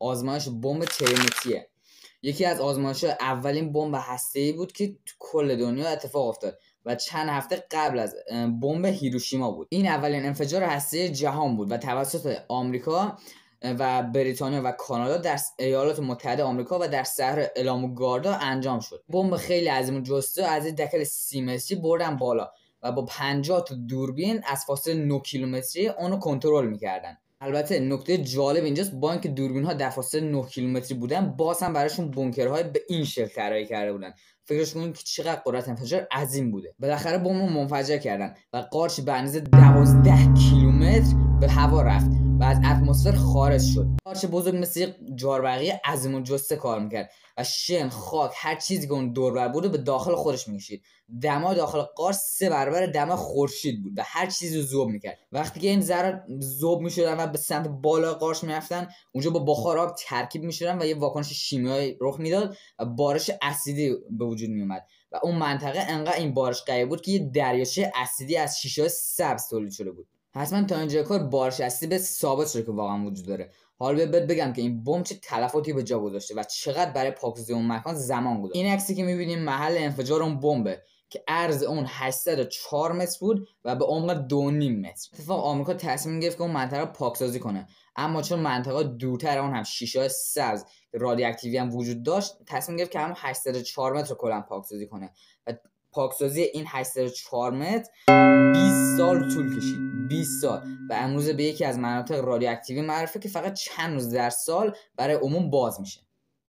آزمایش بمب تریمتیه. یکی از آزمایش‌ها اولین بمب هسته‌ای بود که تو کل دنیا اتفاق افتاد و چند هفته قبل از بمب هیروشیما بود. این اولین انفجار هسته‌ای جهان بود و توسط آمریکا و بریتانیا و کانادا در ایالات متحده آمریکا و در شهر الاموگاردا انجام شد. بمب خیلی عظیم الجثه از این دکل 30 متری بردن بالا و با 50 تا دوربین از فاصله 9 کیلومتری اونو کنترل می‌کردن. البته نکته جالب اینجاست با اینکه دوربین‌ها در فاصله 9 کیلومتری بودن، باز هم براشون بونکرهای به این شکل طراحی کرده بودن. فکرش کنید که چقدر قدرت انفجار عظیم بوده. بالاخره بمب منفجر کردن و قارچ به اندازه 12 کیلومتر به هوا رفت و از اتمسفر خارج شد. قارچ بزرگ مثل یک جاربرقی عظیم الجثه کار میکرد و شن، خاک، هر چیزی که اون دور بر بوده به داخل خودش میکشید. دمای داخل قارچ 3 برابر دمای خورشید بود و هر چیزی رو ذوب میکرد. وقتی که این ذرات ذوب میشدن و به سمت بالا قارچ میرفتن، اونجا با بخار آب ترکیب میشدن و یه واکنش شیمیایی رخ میداد و بارش اسیدی به وجود میومد و اون منطقه انقدر این بارش قوی بود که یه دریاچه اسیدی از شیشه‌های سبز تولید شده بود. حتما تا اینجا کار بارش اسیدی به ثابت شده که واقعا وجود داره. حالا بهت بگم که این بمب چه تلفاتی به جا گذاشته و چقدر برای پاکسازی اون مکان زمان گذاشته. این عکسی که می‌بینیم محل انفجار اون بمبه که عرض اون 804 متر بود و به عمق 2.5 متر. اتفاق آمریکا تصمیم گرفت که اون منطقه پاکسازی کنه، اما چون منطقه دورتر اون هم شیشه‌های سبز رادیواکتیوی هم وجود داشت، تصمیم گرفت که همون 804 متر رو کلا پاکسازی کنه و پاکسازی این 804 متر 20 سال طول کشید. 20 سال و امروز به یکی از مناطق رادیواکتیوی معروفه که فقط چند روز در سال برای عموم باز میشه.